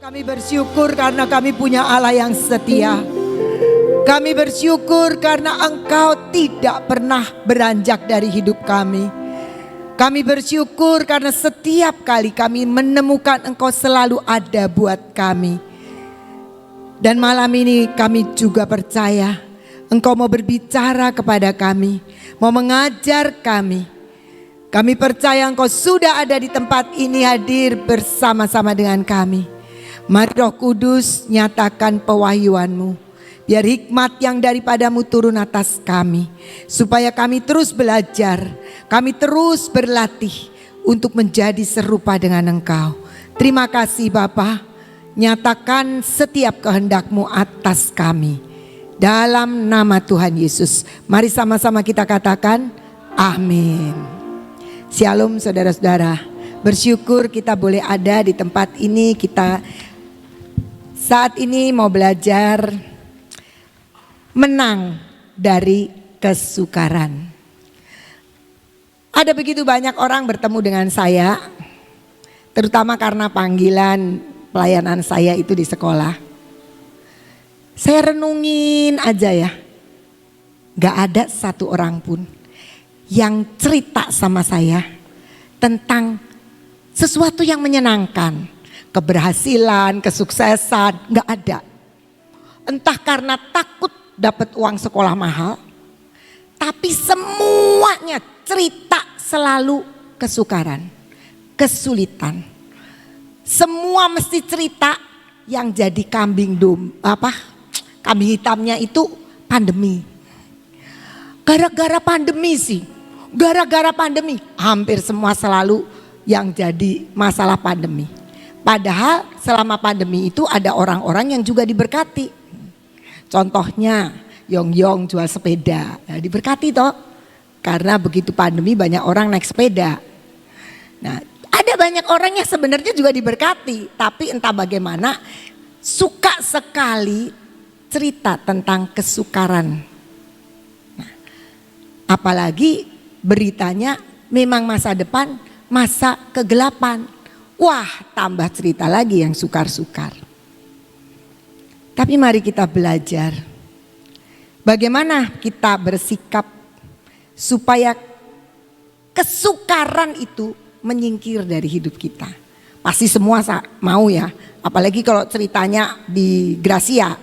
Kami bersyukur karena kami punya Allah yang setia. Kami bersyukur karena Engkau tidak pernah beranjak dari hidup kami. Kami bersyukur karena setiap kali kami menemukan Engkau selalu ada buat kami. Dan malam ini kami juga percaya Engkau mau berbicara kepada kami, mau mengajar kami. Kami percaya Engkau sudah ada di tempat ini, hadir bersama-sama dengan kami. Mari Roh Kudus nyatakan pewahyuan-Mu. Biar hikmat yang daripadamu turun atas kami. Supaya kami terus belajar. Kami terus berlatih untuk menjadi serupa dengan Engkau. Terima kasih Bapa. Nyatakan setiap kehendak-Mu atas kami. Dalam nama Tuhan Yesus. Mari sama-sama kita katakan amin. Shalom saudara-saudara. Bersyukur kita boleh ada di tempat ini. Kita saat ini mau belajar menang dari kesukaran. Ada begitu banyak orang bertemu dengan saya, terutama karena panggilan pelayanan saya itu di sekolah. Saya renungin aja ya, gak ada satu orang pun yang cerita sama saya tentang sesuatu yang menyenangkan. Keberhasilan, kesuksesan, gak ada. Entah karena takut dapat uang sekolah mahal, tapi semuanya cerita selalu kesukaran, kesulitan. Semua mesti cerita yang jadi kambing hitamnya itu pandemi. Gara-gara pandemi sih, gara-gara pandemi hampir semua selalu yang jadi masalah pandemi. Padahal selama pandemi itu ada orang-orang yang juga diberkati. Contohnya Yong jual sepeda, nah, diberkati toh. Karena begitu pandemi banyak orang naik sepeda. Nah, ada banyak orang yang sebenarnya juga diberkati, tapi entah bagaimana suka sekali cerita tentang kesukaran. Nah, apalagi beritanya memang masa depan, masa kegelapan. Wah, tambah cerita lagi yang sukar-sukar. Tapi mari kita belajar bagaimana kita bersikap supaya kesukaran itu menyingkir dari hidup kita. Pasti semua mau ya, apalagi kalau ceritanya di Gracia.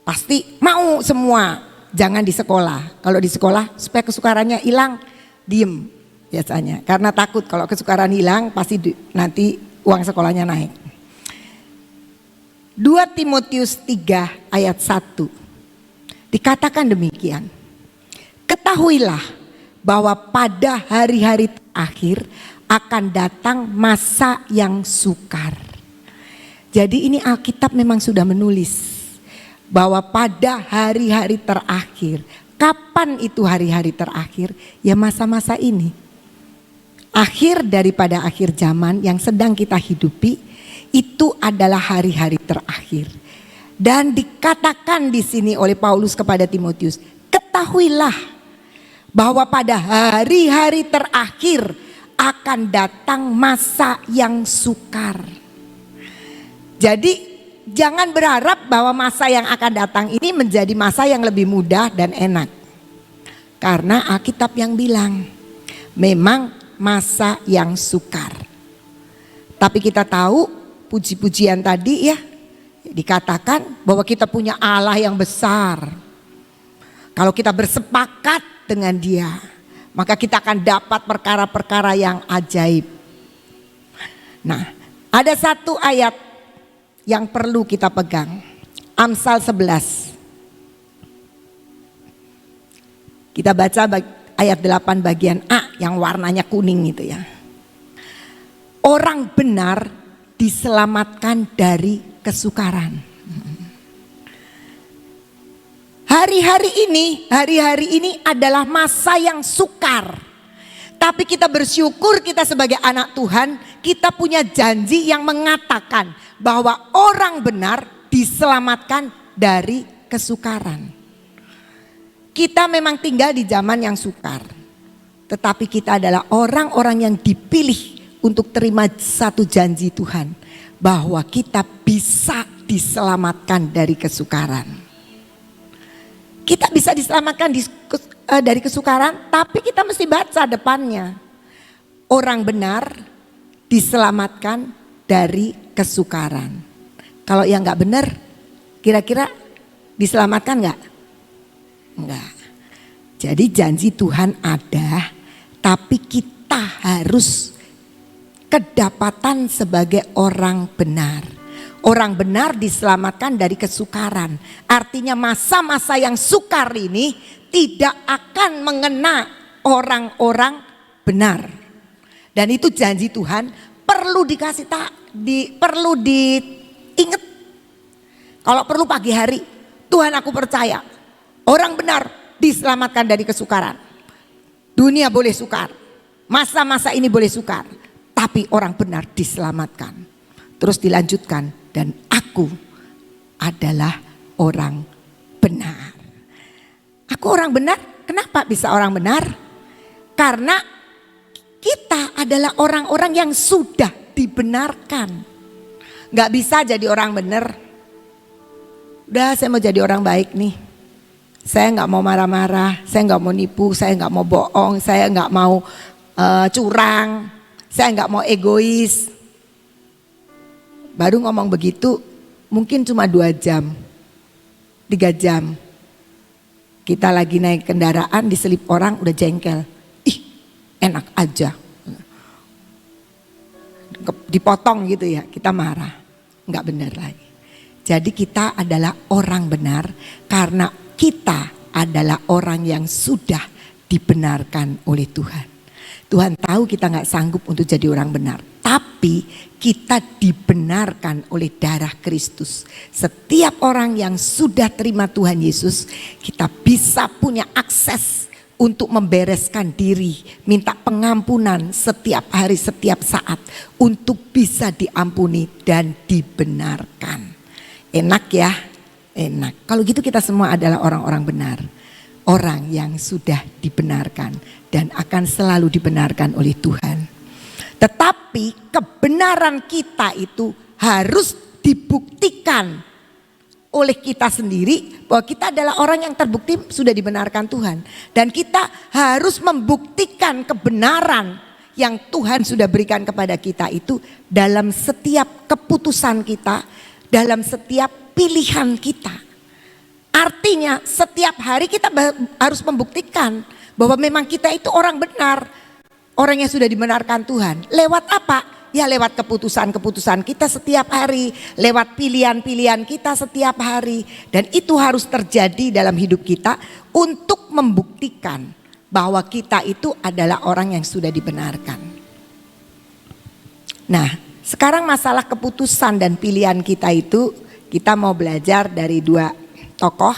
Pasti mau semua, jangan di sekolah. Kalau di sekolah supaya kesukarannya hilang, diem. Biasanya karena takut kalau kesukaran hilang pasti nanti uang sekolahnya naik. 2 Timotius 3 ayat 1 dikatakan demikian. Ketahuilah bahwa pada hari-hari terakhir akan datang masa yang sukar. Jadi ini Alkitab memang sudah menulis bahwa pada hari-hari terakhir. Kapan itu hari-hari terakhir? Ya masa-masa ini. Akhir daripada akhir zaman yang sedang kita hidupi itu adalah hari-hari terakhir. Dan dikatakan di sini oleh Paulus kepada Timotius, ketahuilah bahwa pada hari-hari terakhir akan datang masa yang sukar. Jadi jangan berharap bahwa masa yang akan datang ini menjadi masa yang lebih mudah dan enak. Karena Alkitab yang bilang memang masa yang sukar. Tapi kita tahu puji-pujian tadi ya dikatakan bahwa kita punya Allah yang besar. Kalau kita bersepakat dengan Dia, maka kita akan dapat perkara-perkara yang ajaib. Nah, ada satu ayat yang perlu kita pegang. Amsal 11. Kita baca ayat 8 bagian A yang warnanya kuning itu ya. Orang benar diselamatkan dari kesukaran. Hari-hari ini adalah masa yang sukar. Tapi kita bersyukur kita sebagai anak Tuhan, kita punya janji yang mengatakan bahwa orang benar diselamatkan dari kesukaran. Kita memang tinggal di zaman yang sukar. Tetapi kita adalah orang-orang yang dipilih untuk terima satu janji Tuhan. bahwa kita bisa diselamatkan dari kesukaran. Kita bisa diselamatkan dari kesukaran, tapi kita mesti baca depannya. Orang benar diselamatkan dari kesukaran. Kalau yang nggak benar, kira-kira diselamatkan nggak? Enggak. Jadi janji Tuhan ada, tapi kita harus kedapatan sebagai orang benar. Orang benar diselamatkan dari kesukaran. Artinya masa-masa yang sukar ini tidak akan mengena orang-orang benar. Dan itu janji Tuhan perlu perlu diingat. Kalau perlu pagi hari, Tuhan aku percaya orang benar diselamatkan dari kesukaran. Dunia boleh sukar, masa-masa ini boleh sukar, tapi orang benar diselamatkan. Terus dilanjutkan, dan aku adalah orang benar. Aku orang benar, kenapa bisa orang benar? Karena kita adalah orang-orang yang sudah dibenarkan. Gak bisa jadi orang benar. Udah, saya mau jadi orang baik nih. Saya gak mau marah-marah, saya gak mau nipu, saya gak mau bohong, saya gak mau curang, saya gak mau egois. Baru ngomong begitu mungkin cuma 2 jam, 3 jam. Kita lagi naik kendaraan diselip orang udah jengkel. Ih, enak aja. Dipotong gitu ya, kita marah. Enggak benar lagi. Jadi kita adalah orang benar karena kita adalah orang yang sudah dibenarkan oleh Tuhan. Tuhan tahu kita gak sanggup untuk jadi orang benar. Tapi kita dibenarkan oleh darah Kristus. Setiap orang yang sudah terima Tuhan Yesus, kita bisa punya akses untuk membereskan diri, minta pengampunan setiap hari, setiap saat, untuk bisa diampuni dan dibenarkan. Enak ya? Enak. Kalau gitu kita semua adalah orang-orang benar. Orang yang sudah dibenarkan dan akan selalu dibenarkan oleh Tuhan. Tetapi kebenaran kita itu harus dibuktikan oleh kita sendiri bahwa kita adalah orang yang terbukti sudah dibenarkan Tuhan. Dan kita harus membuktikan kebenaran yang Tuhan sudah berikan kepada kita itu dalam setiap keputusan kita, dalam setiap pilihan kita. Artinya setiap hari kita harus membuktikan bahwa memang kita itu orang benar. Orang yang sudah dibenarkan Tuhan. Lewat apa? Ya lewat keputusan-keputusan kita setiap hari. Lewat pilihan-pilihan kita setiap hari. Dan itu harus terjadi dalam hidup kita untuk membuktikan bahwa kita itu adalah orang yang sudah dibenarkan. Nah, sekarang masalah keputusan dan pilihan kita itu, kita mau belajar dari 2 tokoh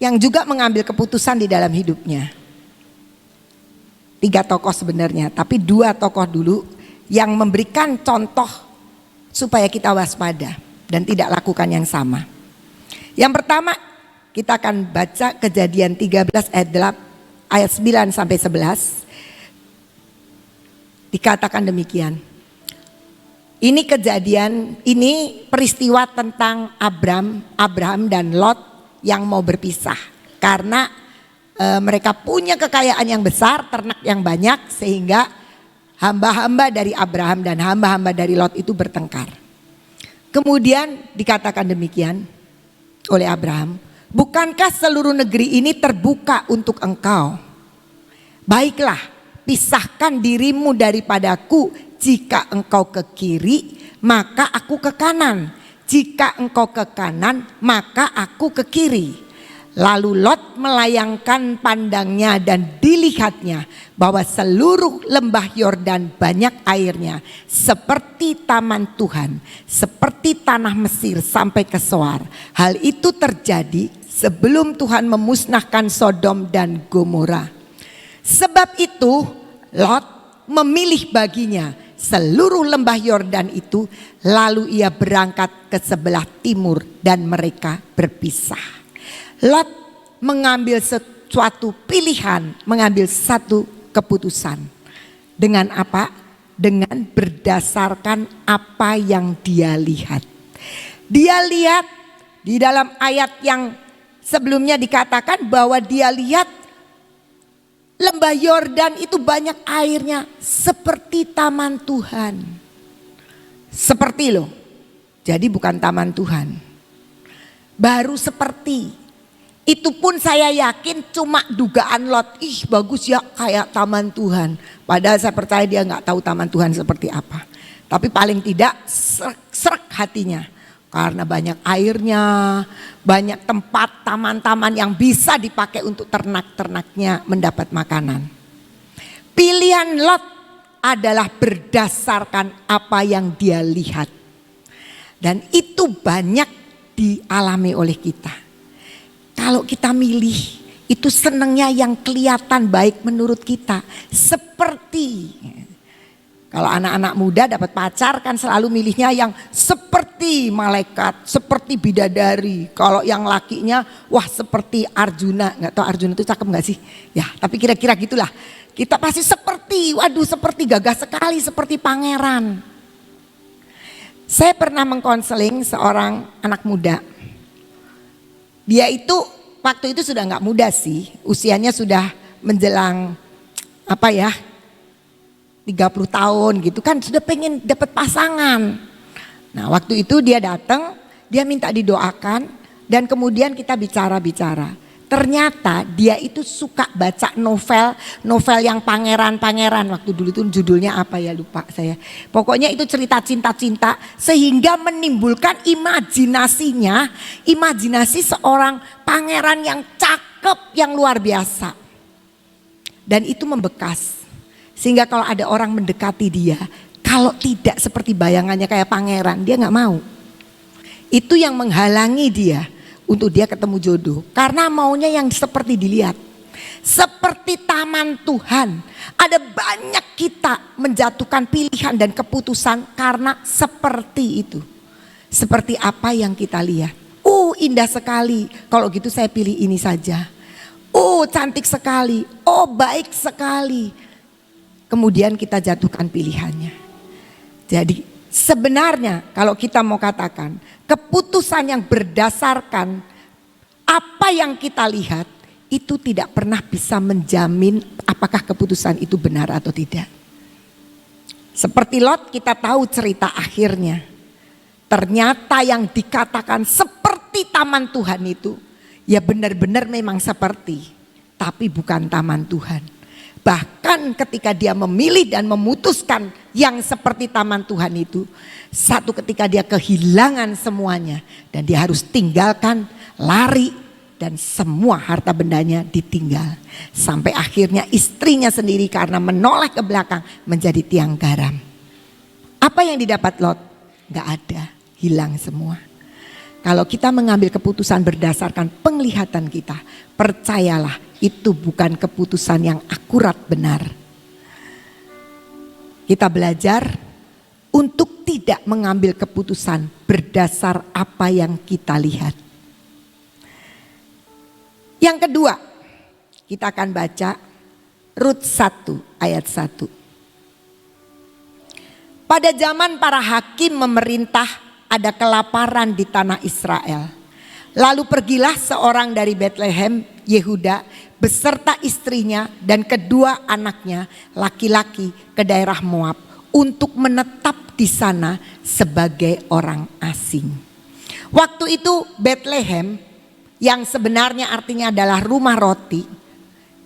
yang juga mengambil keputusan di dalam hidupnya. 3 tokoh sebenarnya, tapi 2 tokoh dulu yang memberikan contoh supaya kita waspada dan tidak lakukan yang sama. Yang pertama, kita akan baca Kejadian 13 ayat 9 sampai 11. Dikatakan demikian. Ini kejadian, ini peristiwa tentang Abraham dan Lot yang mau berpisah karena mereka punya kekayaan yang besar, ternak yang banyak, sehingga hamba-hamba dari Abraham dan hamba-hamba dari Lot itu bertengkar. Kemudian dikatakan demikian oleh Abraham, bukankah seluruh negeri ini terbuka untuk engkau? Baiklah, pisahkan dirimu daripadaku. Jika engkau ke kiri, maka aku ke kanan. Jika engkau ke kanan, maka aku ke kiri. Lalu Lot melayangkan pandangnya dan dilihatnya bahwa seluruh lembah Yordan banyak airnya, seperti taman Tuhan, seperti tanah Mesir sampai ke Soar. Hal itu terjadi sebelum Tuhan memusnahkan Sodom dan Gomora. Sebab itu Lot memilih baginya seluruh lembah Yordan itu, lalu ia berangkat ke sebelah timur dan mereka berpisah. Lot mengambil suatu pilihan, mengambil satu keputusan. Dengan apa? dengan berdasarkan apa yang dia lihat. Dia lihat di dalam ayat yang sebelumnya dikatakan bahwa dia lihat lembah Yordan itu banyak airnya seperti taman Tuhan. Seperti loh. Jadi bukan taman Tuhan. Baru seperti. Itu pun saya yakin cuma dugaan Lot. Ih bagus ya kayak taman Tuhan. Padahal saya percaya dia gak tahu taman Tuhan seperti apa. Tapi paling tidak srek hatinya. Karena banyak airnya, banyak tempat taman-taman yang bisa dipakai untuk ternak-ternaknya mendapat makanan. Pilihan Lot adalah berdasarkan apa yang dia lihat. Dan itu banyak dialami oleh kita. Kalau kita milih, itu senangnya yang kelihatan baik menurut kita. Seperti, kalau anak-anak muda dapat pacar kan selalu milihnya yang seperti malaikat, seperti bidadari. Kalau yang lakinya, wah seperti Arjuna. Gak tahu Arjuna itu cakep gak sih? Ya tapi kira-kira gitulah. Kita pasti seperti, waduh seperti gagah sekali, seperti pangeran. Saya pernah mengkonseling seorang anak muda. Dia itu waktu itu sudah gak muda sih, usianya sudah menjelang 30 tahun gitu kan, sudah pengen dapat pasangan. Nah waktu itu dia datang, dia minta didoakan dan kemudian kita bicara-bicara. Ternyata dia itu suka baca novel yang pangeran-pangeran. Waktu dulu itu judulnya apa ya lupa saya. Pokoknya itu cerita cinta-cinta sehingga menimbulkan imajinasi seorang pangeran yang cakep yang luar biasa. Dan itu membekas. Sehingga kalau ada orang mendekati dia, kalau tidak seperti bayangannya kayak pangeran, dia gak mau. Itu yang menghalangi dia untuk dia ketemu jodoh. Karena maunya yang seperti dilihat. Seperti taman Tuhan. Ada banyak kita menjatuhkan pilihan dan keputusan karena seperti itu. Seperti apa yang kita lihat. Indah sekali. Kalau gitu saya pilih ini saja. Cantik sekali. Baik sekali. Kemudian kita jatuhkan pilihannya. Jadi sebenarnya kalau kita mau katakan keputusan yang berdasarkan apa yang kita lihat itu tidak pernah bisa menjamin apakah keputusan itu benar atau tidak. Seperti Lot kita tahu cerita akhirnya. Ternyata yang dikatakan seperti taman Tuhan itu ya benar-benar memang seperti, tapi bukan taman Tuhan. Bahkan ketika dia memilih dan memutuskan yang seperti taman Tuhan itu, satu ketika dia kehilangan semuanya dan dia harus tinggalkan, lari dan semua harta bendanya ditinggal. Sampai akhirnya istrinya sendiri karena menoleh ke belakang menjadi tiang garam. Apa yang didapat Lot? Gak ada, hilang semua. Kalau kita mengambil keputusan berdasarkan penglihatan kita, percayalah itu bukan keputusan yang akurat benar. Kita belajar untuk tidak mengambil keputusan berdasar apa yang kita lihat. Yang kedua, kita akan baca Rut 1 ayat 1. Pada zaman para hakim memerintah, ada kelaparan di tanah Israel. Lalu pergilah seorang dari Betlehem, Yehuda, beserta istrinya dan kedua anaknya laki-laki ke daerah Moab untuk menetap di sana sebagai orang asing. Waktu itu Betlehem yang sebenarnya artinya adalah rumah roti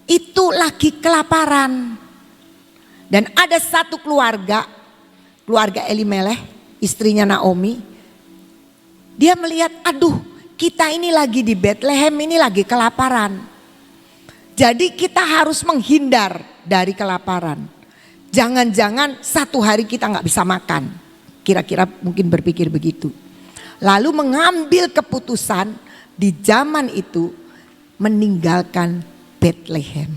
itu lagi kelaparan. Dan ada satu keluarga Elimelech, istrinya Naomi. Dia melihat, aduh kita ini lagi di Betlehem ini lagi kelaparan. Jadi kita harus menghindar dari kelaparan. Jangan-jangan satu hari kita gak bisa makan. Kira-kira mungkin berpikir begitu. Lalu mengambil keputusan di zaman itu meninggalkan Betlehem.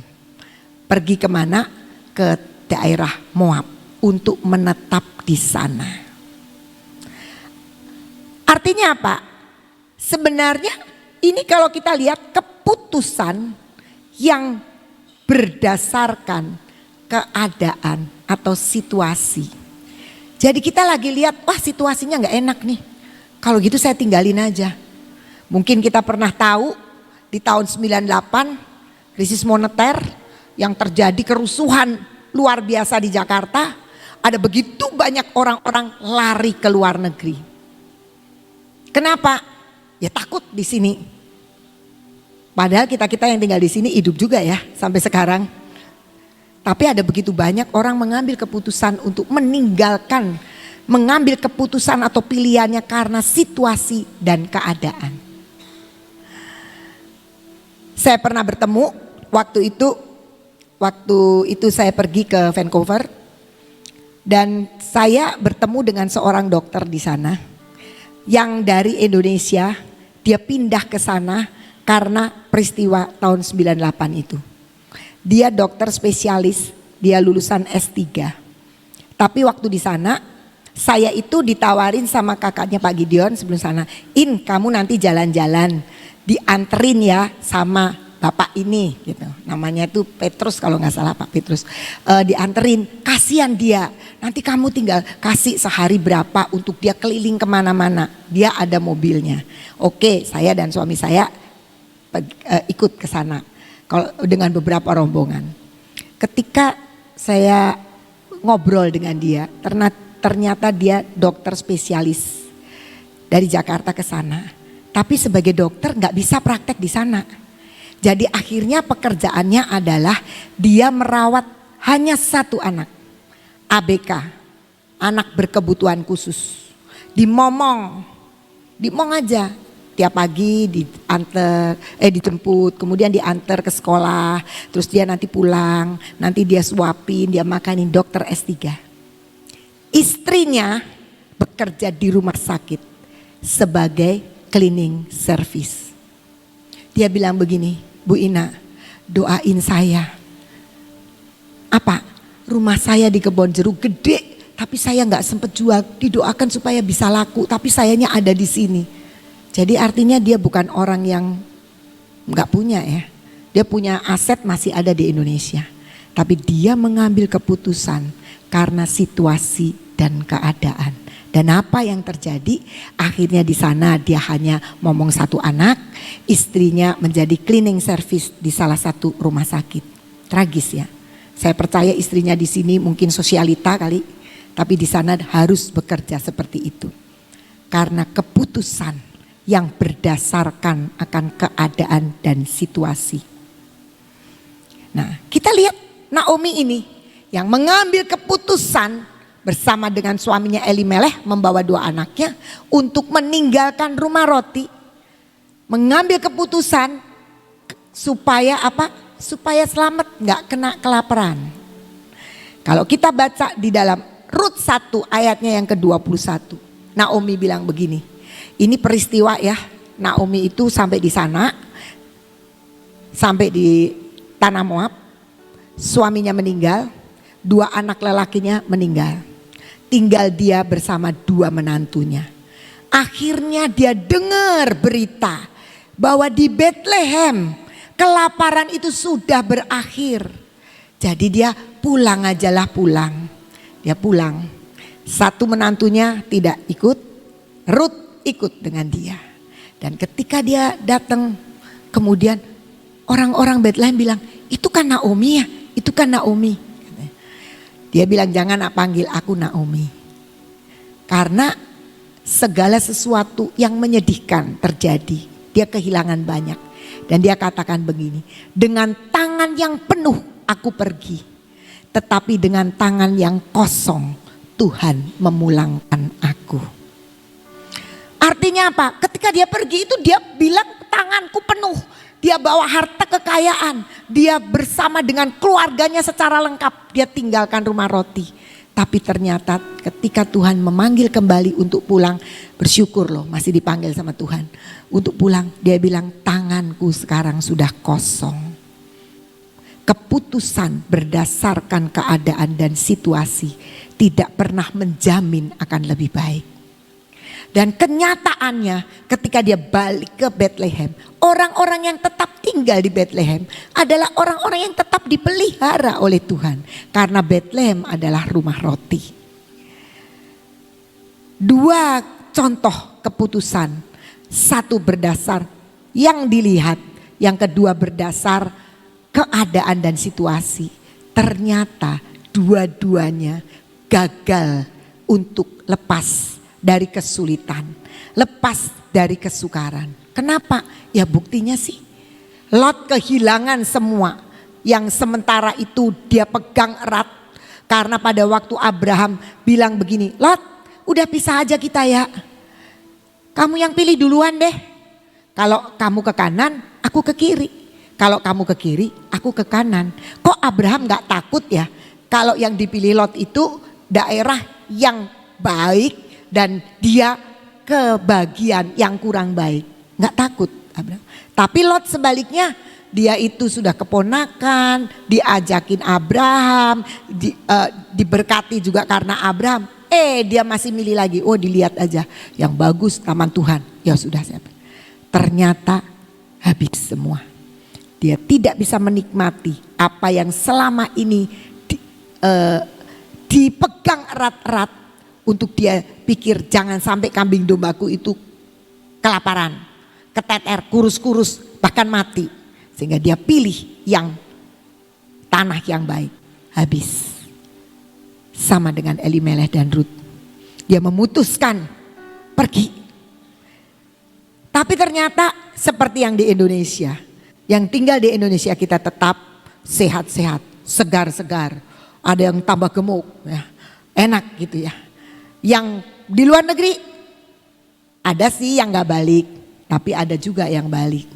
Pergi kemana? Ke daerah Moab untuk menetap di sana. Artinya apa? Sebenarnya ini kalau kita lihat keputusan yang berdasarkan keadaan atau situasi. Jadi kita lagi lihat, wah situasinya nggak enak nih. Kalau gitu saya tinggalin aja. Mungkin kita pernah tahu di tahun 98 krisis moneter yang terjadi kerusuhan luar biasa di Jakarta. Ada begitu banyak orang-orang lari ke luar negeri. Kenapa? Ya takut di sini. Padahal kita-kita yang tinggal di sini hidup juga ya sampai sekarang. Tapi ada begitu banyak orang mengambil keputusan untuk mengambil keputusan atau pilihannya karena situasi dan keadaan. Saya pernah bertemu waktu itu saya pergi ke Vancouver dan saya bertemu dengan seorang dokter di sana yang dari Indonesia, dia pindah ke sana karena peristiwa tahun 98 itu. Dia dokter spesialis, dia lulusan S3. Tapi waktu di sana, saya itu ditawarin sama kakaknya Pak Gideon sebelum sana. Kamu nanti jalan-jalan, dianterin ya sama bapak ini gitu. Namanya itu Petrus kalau nggak salah Pak Petrus. Dianterin, kasihan dia. Nanti kamu tinggal kasih sehari berapa untuk dia keliling kemana-mana. Dia ada mobilnya. Oke, saya dan suami saya ikut ke sana. Kalau dengan beberapa rombongan. Ketika saya ngobrol dengan dia, ternyata dia dokter spesialis dari Jakarta ke sana. Tapi sebagai dokter nggak bisa praktek di sana. Jadi akhirnya pekerjaannya adalah dia merawat hanya satu anak, ABK, anak berkebutuhan khusus. Di Momong aja. Tiap pagi dijemput, kemudian diantar ke sekolah, terus dia nanti pulang, nanti dia suapin, dia makanin, dokter S3. Istrinya bekerja di rumah sakit sebagai cleaning service. Dia bilang begini, Bu Ina, doain saya. Apa? Rumah saya di Kebonjeruk gede, tapi saya nggak sempat jual, didoakan supaya bisa laku, tapi sayanya ada di sini. Jadi artinya dia bukan orang yang nggak punya ya. Dia punya aset masih ada di Indonesia. Tapi dia mengambil keputusan karena situasi dan keadaan. Dan apa yang terjadi? Akhirnya di sana dia hanya ngomong satu anak. Istrinya menjadi cleaning service di salah satu rumah sakit. Tragis ya. Saya percaya istrinya di sini mungkin sosialita kali. Tapi di sana harus bekerja seperti itu. Karena keputusan yang berdasarkan akan keadaan dan situasi. Nah, kita lihat Naomi ini yang mengambil keputusan bersama dengan suaminya Elimelech membawa dua anaknya untuk meninggalkan rumah roti. Mengambil keputusan supaya apa? Supaya selamat, nggak kena kelaparan. Kalau kita baca di dalam Rut 1 ayatnya yang ke-21, Naomi bilang begini. Ini peristiwa ya, Naomi itu sampai di sana, sampai di tanah Moab, suaminya meninggal, dua anak lelakinya meninggal. Tinggal dia bersama dua menantunya. Akhirnya dia dengar berita bahwa di Bethlehem kelaparan itu sudah berakhir. Jadi dia pulang ajalah pulang. Dia pulang. Satu menantunya tidak ikut, Rut ikut dengan dia. Dan ketika dia datang, kemudian orang-orang Bethlehem bilang, itu kan Naomi ya, itu kan Naomi. Dia bilang, jangan panggil aku Naomi. Karena segala sesuatu yang menyedihkan terjadi, dia kehilangan banyak. Dan dia katakan begini, dengan tangan yang penuh aku pergi, tetapi dengan tangan yang kosong Tuhan memulangkan aku. Artinya apa? Ketika dia pergi itu dia bilang tanganku penuh. Dia bawa harta kekayaan. Dia bersama dengan keluarganya secara lengkap. Dia tinggalkan rumah roti. Tapi ternyata ketika Tuhan memanggil kembali untuk pulang. Bersyukur loh masih dipanggil sama Tuhan. Untuk pulang dia bilang tanganku sekarang sudah kosong. Keputusan berdasarkan keadaan dan situasi tidak pernah menjamin akan lebih baik. Dan kenyataannya ketika dia balik ke Bethlehem, orang-orang yang tetap tinggal tinggal di Bethlehem adalah orang-orang yang tetap dipelihara oleh Tuhan. Karena Bethlehem adalah rumah roti. Dua contoh keputusan. Satu berdasar yang dilihat. Yang kedua berdasar keadaan dan situasi. Ternyata dua-duanya gagal untuk lepas dari kesulitan. Lepas dari kesukaran. Kenapa? Ya buktinya sih Lot kehilangan semua yang sementara itu dia pegang erat. Karena pada waktu Abraham bilang begini, Lot udah pisah aja kita ya. Kamu yang pilih duluan deh. Kalau kamu ke kanan, aku ke kiri. Kalau kamu ke kiri, aku ke kanan. Kok Abraham gak takut ya? Kalau yang dipilih Lot itu daerah yang baik dan dia ke bagian yang kurang baik. Gak takut Abraham. Tapi Lot sebaliknya, dia itu sudah keponakan, diajakin Abraham, diberkati juga karena Abraham. Dia masih milih lagi, dilihat aja yang bagus taman Tuhan. Ya sudah siapa. Ternyata habis semua. Dia tidak bisa menikmati apa yang selama ini dipegang erat-erat untuk dia pikir jangan sampai kambing dombaku itu kelaparan, keteter, kurus-kurus, bahkan mati. Sehingga dia pilih yang tanah yang baik. Habis. Sama dengan Elimelech dan Rut. Dia memutuskan pergi. Tapi ternyata seperti yang di Indonesia. Yang tinggal di Indonesia kita tetap sehat-sehat, segar-segar. Ada yang tambah gemuk, ya. Enak gitu ya. Yang di luar negeri ada sih yang gak balik. Tapi ada juga yang balik.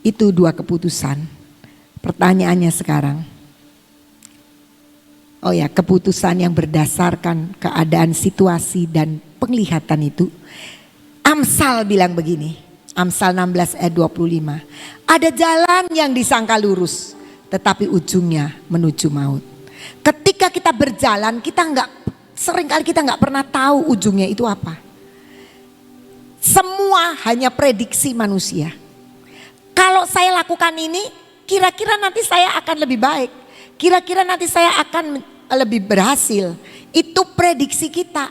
Itu dua keputusan. Pertanyaannya sekarang. Keputusan yang berdasarkan keadaan situasi dan penglihatan itu. Amsal bilang begini. Amsal 16 ayat 25. Ada jalan yang disangka lurus. Tetapi ujungnya menuju maut. Ketika kita berjalan seringkali kita nggak pernah tahu ujungnya itu apa. Semua hanya prediksi manusia. Kalau saya lakukan ini, kira-kira nanti saya akan lebih baik. Kira-kira nanti saya akan lebih berhasil. Itu prediksi kita.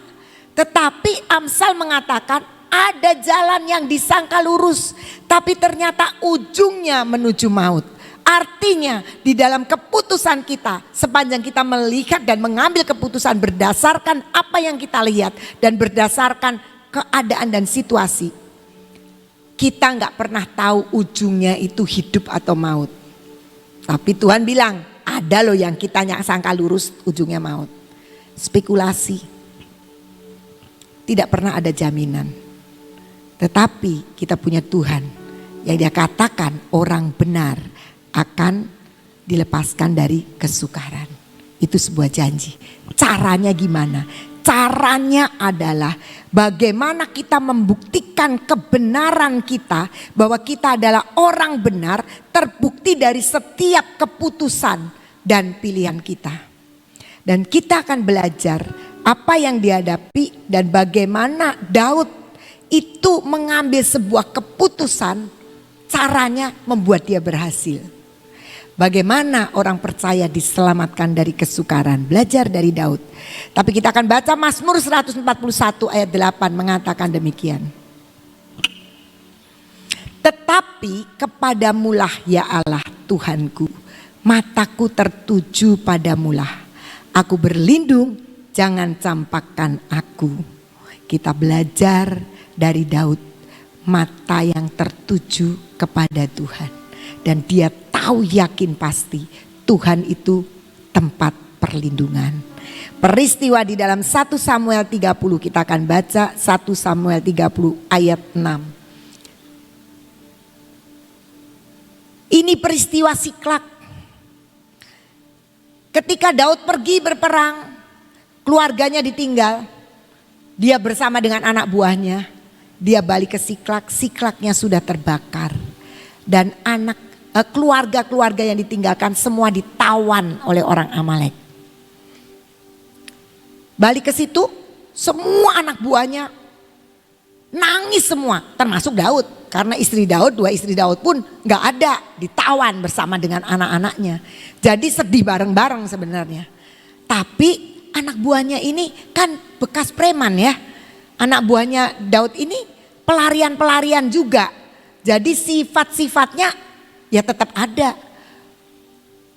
Tetapi Amsal mengatakan ada jalan yang disangka lurus. Tapi ternyata ujungnya menuju maut. Artinya di dalam keputusan kita, sepanjang kita melihat dan mengambil keputusan berdasarkan apa yang kita lihat. Dan berdasarkan keadaan dan situasi. Kita gak pernah tahu ujungnya itu hidup atau maut. Tapi Tuhan bilang ada loh yang kita sangka lurus ujungnya maut. Spekulasi. Tidak pernah ada jaminan. Tetapi kita punya Tuhan yang dia katakan orang benar akan dilepaskan dari kesukaran. Itu sebuah janji. Caranya gimana? Caranya adalah bagaimana kita membuktikan kebenaran kita bahwa kita adalah orang benar terbukti dari setiap keputusan dan pilihan kita. Dan kita akan belajar apa yang dihadapi dan bagaimana Daud itu mengambil sebuah keputusan, caranya membuat dia berhasil. Bagaimana orang percaya diselamatkan dari kesukaran. Belajar dari Daud. Tapi kita akan baca Mazmur 141 ayat 8 mengatakan demikian. Tetapi kepadamulah ya Allah Tuhanku. Mataku tertuju padamulah. Aku berlindung, jangan campakkan aku. Kita belajar dari Daud. Mata yang tertuju kepada Tuhan. Dan dia tahu yakin pasti Tuhan itu tempat perlindungan. Peristiwa di dalam 1 Samuel 30 kita akan baca 1 Samuel 30 ayat 6. Ini peristiwa Siklak. Ketika Daud pergi berperang, keluarganya ditinggal. Dia bersama dengan anak buahnya. Dia balik ke Siklak, Siklaknya sudah terbakar. Dan keluarga-keluarga yang ditinggalkan semua ditawan oleh orang Amalek. Balik ke situ, semua anak buahnya nangis semua, termasuk Daud. Karena dua istri Daud pun gak ada, ditawan bersama dengan anak-anaknya. Jadi sedih bareng-bareng sebenarnya. Tapi anak buahnya ini kan bekas preman ya. Anak buahnya Daud ini pelarian-pelarian juga. Jadi sifat-sifatnya ya tetap ada.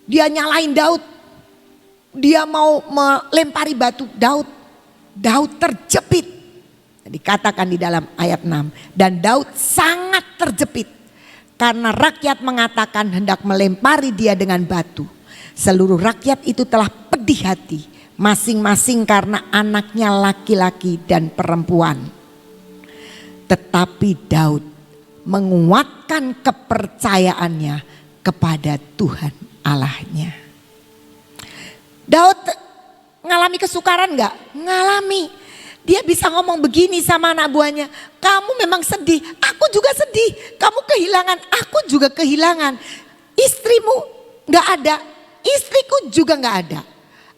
Dia nyalain Daud. Dia mau melempari batu Daud. Daud terjepit. Dikatakan di dalam ayat 6. Dan Daud sangat terjepit. Karena rakyat mengatakan hendak melempari dia dengan batu. Seluruh rakyat itu telah pedih hati. Masing-masing karena anaknya laki-laki dan perempuan. Tetapi Daud menguatkan kepercayaannya kepada Tuhan Allahnya. Daud ngalami kesukaran gak? Ngalami. Dia bisa ngomong begini sama anak buahnya. Kamu memang sedih, aku juga sedih. Kamu kehilangan, aku juga kehilangan. Istrimu gak ada, istriku juga gak ada.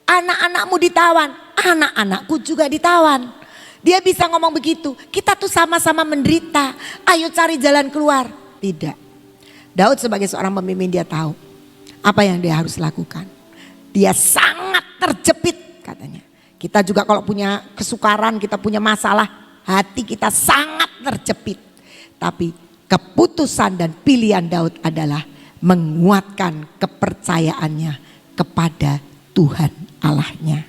Anak-anakmu ditawan, anak-anakku juga ditawan. Dia bisa ngomong begitu. Kita tuh sama-sama menderita. Ayo cari jalan keluar. Tidak. Daud sebagai seorang pemimpin dia tahu apa yang dia harus lakukan. Dia sangat terjepit katanya. Kita juga kalau punya kesukaran, kita punya masalah, hati kita sangat terjepit. Tapi keputusan dan pilihan Daud adalah menguatkan kepercayaannya kepada Tuhan Allahnya.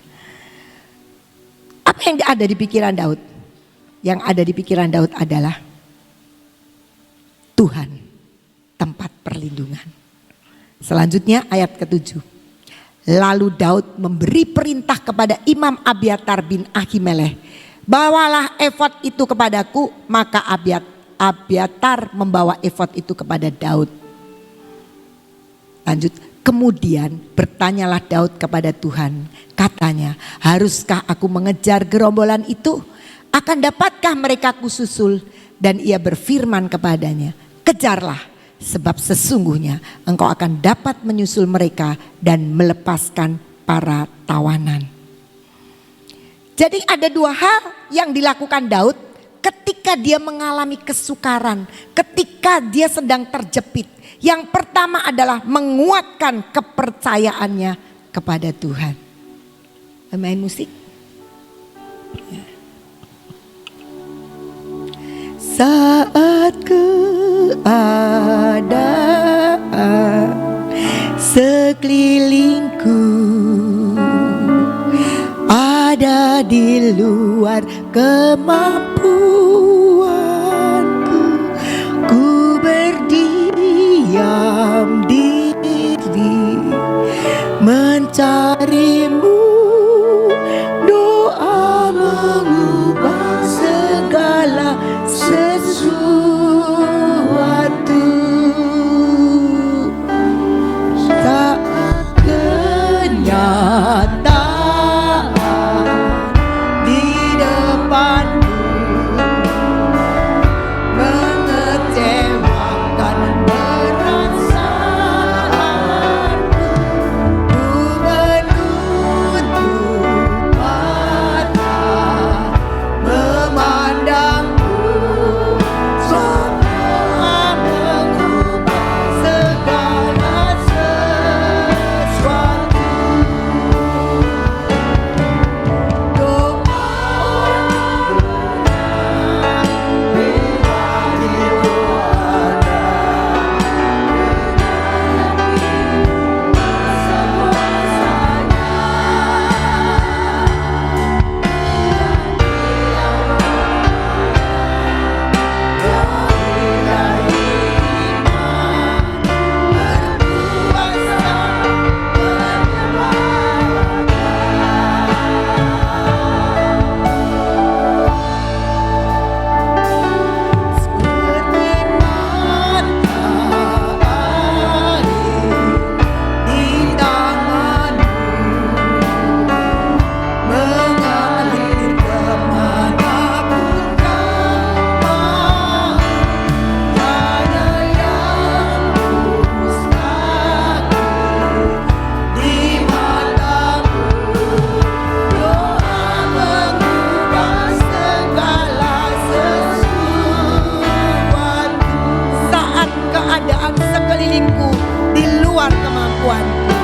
Apa yang ada di pikiran Daud? Yang ada di pikiran Daud adalah Tuhan, tempat perlindungan. Selanjutnya ayat ke-7. Lalu Daud memberi perintah kepada Imam Abiatar bin Ahimelech. Bawalah efod itu kepadaku. Maka Abiatar membawa efod itu kepada Daud. Lanjut. Kemudian bertanyalah Daud kepada Tuhan. Katanya, haruskah aku mengejar gerombolan itu? Akan dapatkah mereka kususul? Dan ia berfirman kepadanya, kejarlah. Sebab sesungguhnya engkau akan dapat menyusul mereka dan melepaskan para tawanan. Jadi ada dua hal yang dilakukan Daud ketika dia mengalami kesukaran, ketika dia sedang terjepit. Yang pertama adalah menguatkan kepercayaannya kepada Tuhan. Main musik. Ya. Saat keadaan sekelilingku ada di luar kemampuanku, ku berdiam diri mencarimu, doa mengubah segala sesuatu. Saat kenyataan di depanku kemampuanku.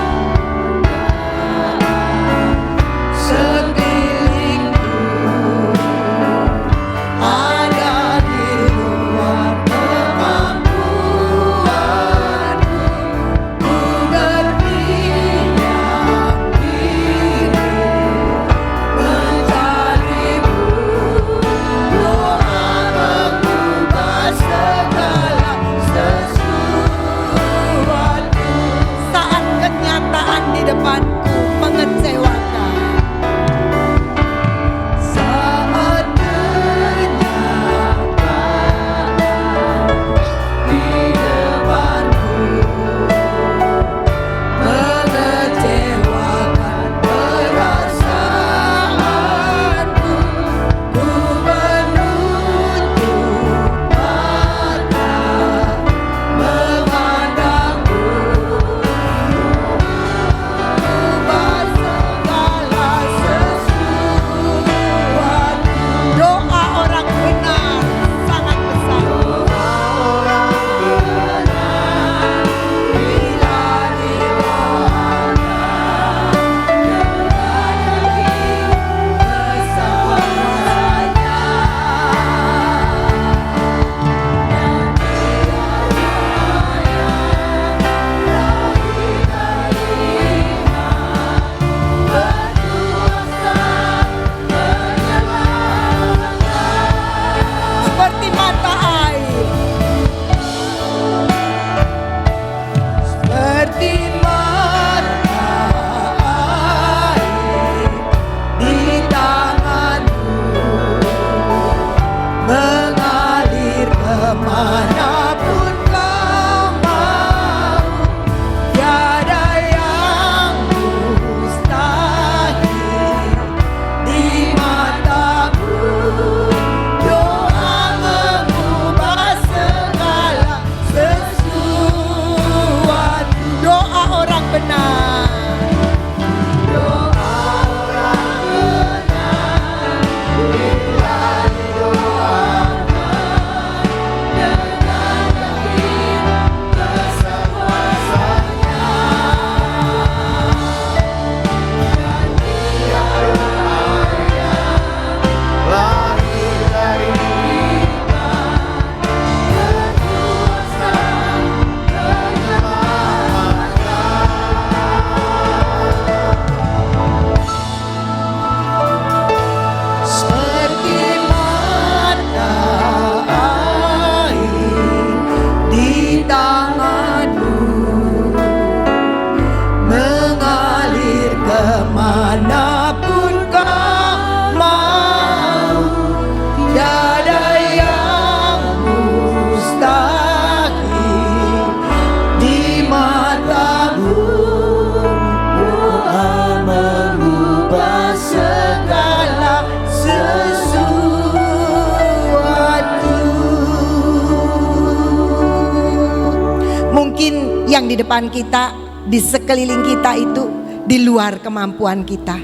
Yang di depan kita, di sekeliling kita itu di luar kemampuan kita.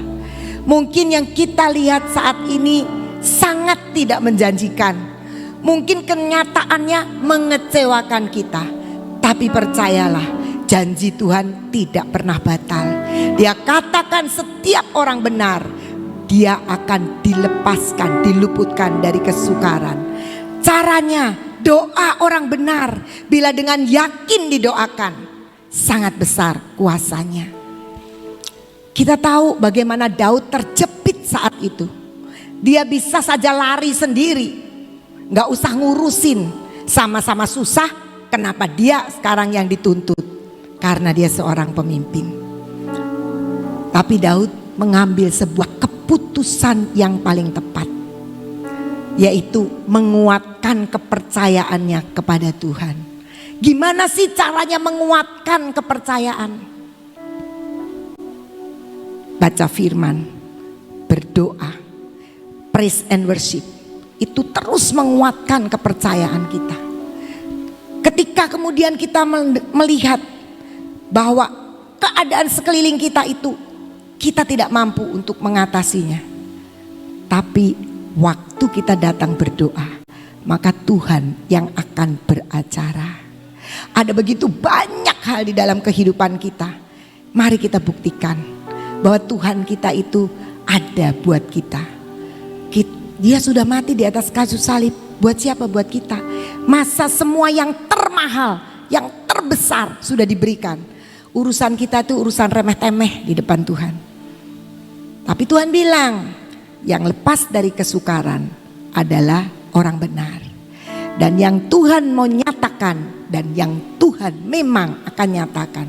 Mungkin yang kita lihat saat ini sangat tidak menjanjikan. Mungkin kenyataannya mengecewakan kita. Tapi percayalah, janji Tuhan tidak pernah batal. Dia katakan setiap orang benar, dia akan dilepaskan, diluputkan dari kesukaran. Caranya, doa orang benar bila dengan yakin didoakan, sangat besar kuasanya. Kita tahu bagaimana Daud terjepit saat itu. Dia bisa saja lari sendiri, gak usah ngurusin, sama-sama susah. Kenapa dia sekarang yang dituntut? Karena dia seorang pemimpin. Tapi Daud mengambil sebuah keputusan yang paling tepat, yaitu menguatkan kepercayaannya kepada Tuhan. Gimana sih caranya menguatkan kepercayaan? Baca firman, berdoa, praise and worship. Itu terus menguatkan kepercayaan kita. Ketika kemudian kita melihat bahwa keadaan sekeliling kita itu kita tidak mampu untuk mengatasinya, tapi waktu kita datang berdoa, maka Tuhan yang akan beracara. Ada begitu banyak hal di dalam kehidupan kita Mari kita buktikan bahwa Tuhan kita itu ada buat kita. Dia sudah mati di atas kayu salib. Buat siapa? Buat kita. Masa semua yang termahal, yang terbesar sudah diberikan. Urusan kita itu urusan remeh-temeh di depan Tuhan. Tapi Tuhan bilang, yang lepas dari kesukaran adalah orang benar. Dan yang Tuhan mau nyatakan dan yang Tuhan memang akan nyatakan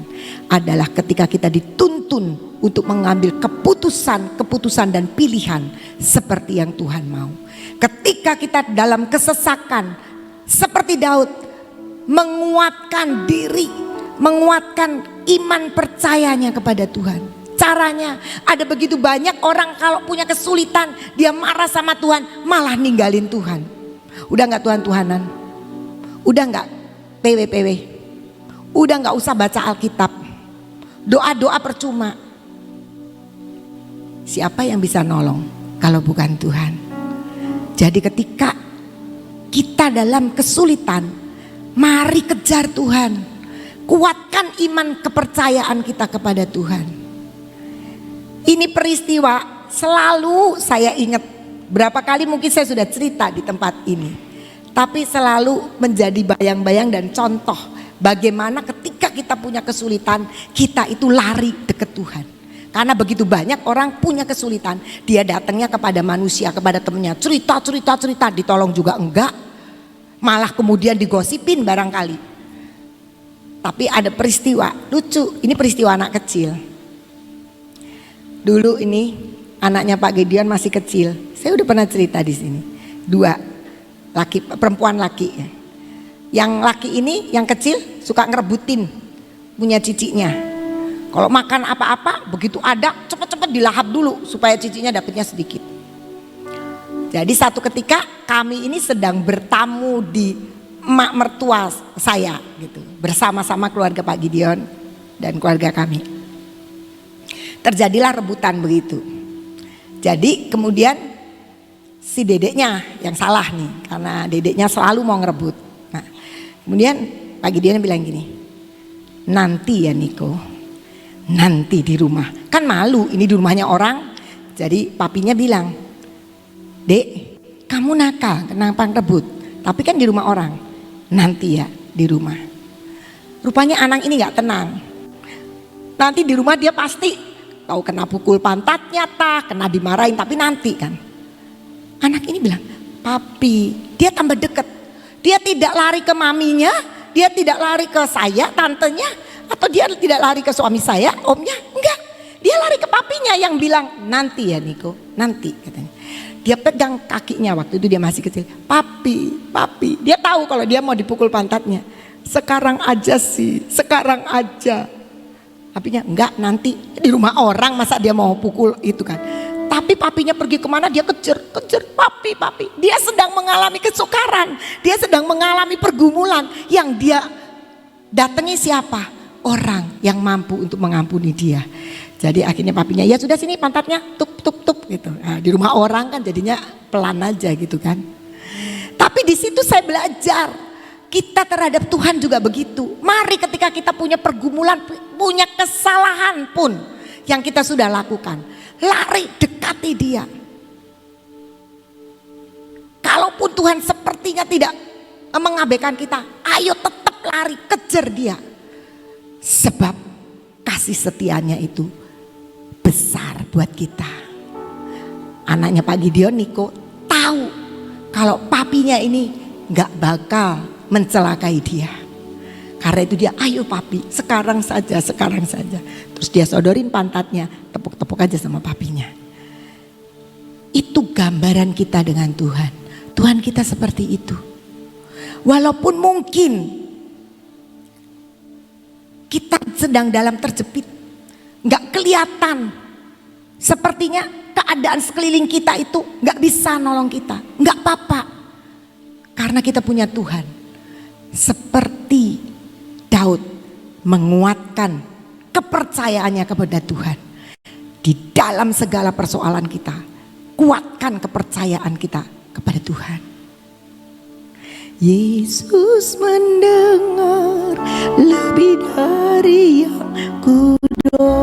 adalah ketika kita dituntun untuk mengambil keputusan dan pilihan seperti yang Tuhan mau. Ketika kita dalam kesesakan seperti Daud, menguatkan diri, menguatkan iman percayanya kepada Tuhan. Caranya ada begitu banyak orang kalau punya kesulitan dia marah sama Tuhan, malah ninggalin Tuhan. Udah gak Tuhan-Tuhanan, udah gak PW-PW, udah gak usah baca Alkitab, doa-doa percuma. Siapa yang bisa nolong kalau bukan Tuhan? Jadi ketika kita dalam kesulitan, mari kejar Tuhan. Kuatkan iman kepercayaan kita kepada Tuhan. Ini peristiwa selalu saya ingat. Berapa kali mungkin saya sudah cerita di tempat ini. Tapi selalu menjadi bayang-bayang dan contoh bagaimana ketika kita punya kesulitan, kita itu lari dekat Tuhan. Karena begitu banyak orang punya kesulitan, dia datangnya kepada manusia, kepada temannya, cerita, ditolong juga enggak. Malah kemudian digosipin barangkali. Tapi ada peristiwa lucu, ini peristiwa anak kecil. Dulu ini anaknya Pak Gideon masih kecil. Saya udah pernah cerita di sini. 2 perempuan laki. Yang laki ini yang kecil suka ngerebutin punya cicinya. Kalau makan apa-apa begitu ada cepet-cepet dilahap dulu supaya cicinya dapatnya sedikit. Jadi satu ketika kami ini sedang bertamu di emak mertua saya gitu, bersama-sama keluarga Pak Gideon dan keluarga kami. Terjadilah rebutan begitu. Jadi kemudian si dedeknya yang salah nih, karena dedeknya selalu mau ngerebut. Nah, kemudian Pak Gideon bilang gini, nanti ya Niko, nanti di rumah. Kan malu, ini di rumahnya orang. Jadi papinya bilang, Dek, kamu nakal, kenapa ngerebut? Tapi kan di rumah orang. Nanti ya di rumah. Rupanya anak ini gak tenang. Nanti di rumah dia pasti tahu kena pukul pantatnya, kena dimarahin, tapi nanti kan. Anak ini bilang, papi, dia tambah deket. Dia tidak lari ke maminya, dia tidak lari ke saya, tantenya, atau dia tidak lari ke suami saya, omnya, enggak. Dia lari ke papinya yang bilang, nanti ya Niko, nanti katanya. Dia pegang kakinya waktu itu dia masih kecil. Papi, dia tahu kalau dia mau dipukul pantatnya. Sekarang aja sih, sekarang aja. Papinya enggak, nanti di rumah orang masa dia mau pukul itu kan. Tapi papinya pergi kemana dia kejar papi. Dia sedang mengalami kesukaran, dia sedang mengalami pergumulan. Yang dia datangi siapa? Orang yang mampu untuk mengampuni dia. Jadi akhirnya papinya, ya sudah sini pantatnya tup gitu. Nah, di rumah orang kan jadinya pelan aja gitu kan. Tapi di situ saya belajar. Kita terhadap Tuhan juga begitu. Mari ketika kita punya pergumulan, punya kesalahan pun yang kita sudah lakukan, lari dekati dia. Kalaupun Tuhan sepertinya tidak mengabaikan kita, ayo tetap lari, kejar dia. Sebab kasih setianya itu besar buat kita. Anaknya Pak Gideon, Niko, tahu kalau papinya ini gak bakal mencelakai dia. Karena itu dia, ayo papi, sekarang saja. Terus dia sodorin pantatnya, tepuk-tepuk aja sama papinya. Itu gambaran kita dengan Tuhan. Tuhan kita seperti itu. Walaupun mungkin kita sedang dalam terjepit, gak kelihatan. Sepertinya keadaan sekeliling kita itu gak bisa nolong kita. Gak apa-apa. Karena kita punya Tuhan. Seperti Daud menguatkan kepercayaannya kepada Tuhan. Di dalam segala persoalan kita, kuatkan kepercayaan kita kepada Tuhan. Yesus mendengar lebih dari yang ku doakan.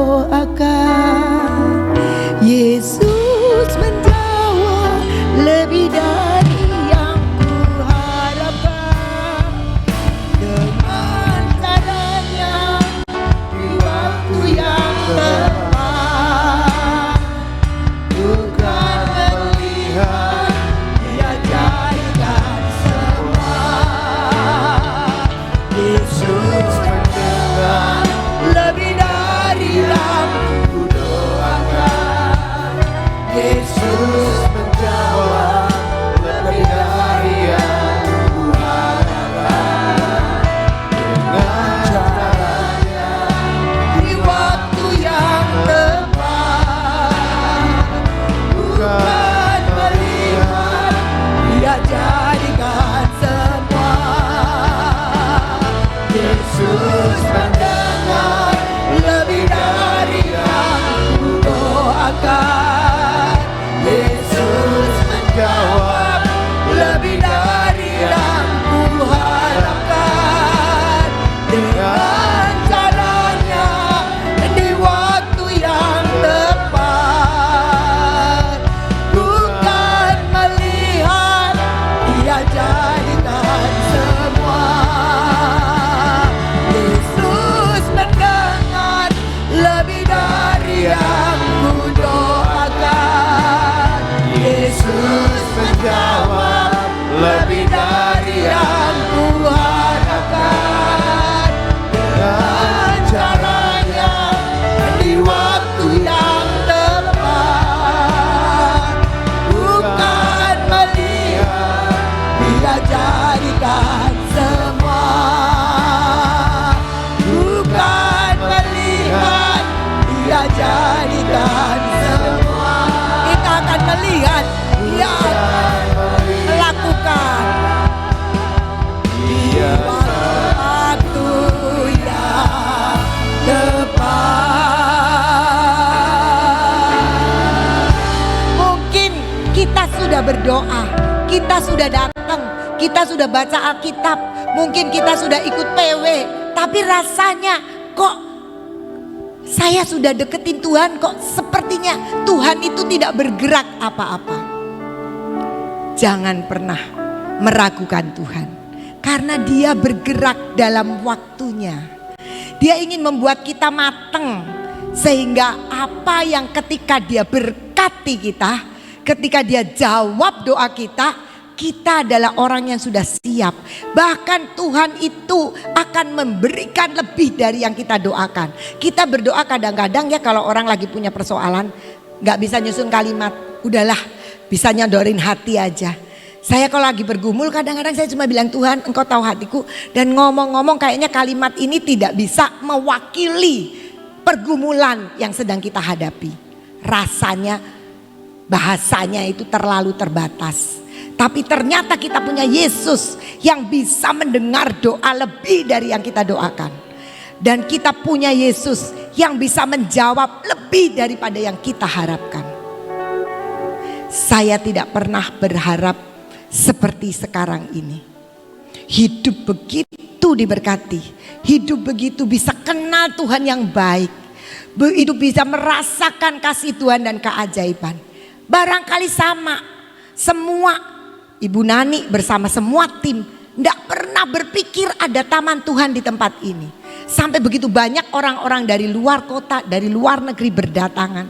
berdoa, kita sudah datang, kita sudah baca Alkitab, mungkin kita sudah ikut PW, tapi rasanya kok saya sudah deketin Tuhan, kok sepertinya Tuhan itu tidak bergerak apa-apa. Jangan pernah meragukan Tuhan, karena Dia bergerak dalam waktunya. Dia ingin membuat kita matang, sehingga apa yang ketika Dia berkati kita, ketika Dia jawab doa kita, kita adalah orang yang sudah siap. Bahkan Tuhan itu akan memberikan lebih dari yang kita doakan. Kita berdoa kadang-kadang ya, kalau orang lagi punya persoalan gak bisa nyusun kalimat, udahlah bisa nyodorin hati aja. Saya kalau lagi bergumul kadang-kadang saya cuma bilang, Tuhan Engkau tahu hatiku. Dan ngomong-ngomong kayaknya kalimat ini tidak bisa mewakili pergumulan yang sedang kita hadapi. Rasanya bahasanya itu terlalu terbatas. Tapi ternyata kita punya Yesus yang bisa mendengar doa lebih dari yang kita doakan. Dan kita punya Yesus yang bisa menjawab lebih daripada yang kita harapkan. Saya tidak pernah berharap seperti sekarang ini. Hidup begitu diberkati, hidup begitu bisa kenal Tuhan yang baik, hidup bisa merasakan kasih Tuhan dan keajaiban. Barangkali sama, semua Ibu Nani bersama semua tim tidak pernah berpikir ada taman Tuhan di tempat ini. Sampai begitu banyak orang-orang dari luar kota, dari luar negeri berdatangan.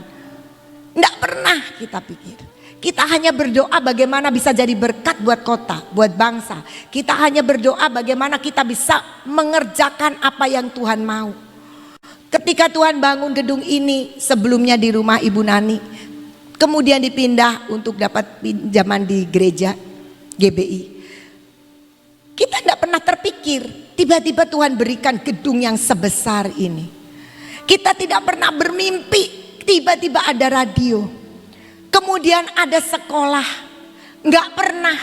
Tidak pernah kita pikir. Kita hanya berdoa bagaimana bisa jadi berkat buat kota, buat bangsa. Kita hanya berdoa bagaimana kita bisa mengerjakan apa yang Tuhan mau. Ketika Tuhan bangun gedung ini, sebelumnya di rumah Ibu Nani, kemudian dipindah untuk dapat pinjaman di gereja GBI. Kita tidak pernah terpikir tiba-tiba Tuhan berikan gedung yang sebesar ini. Kita tidak pernah bermimpi tiba-tiba ada radio. Kemudian ada sekolah, nggak pernah,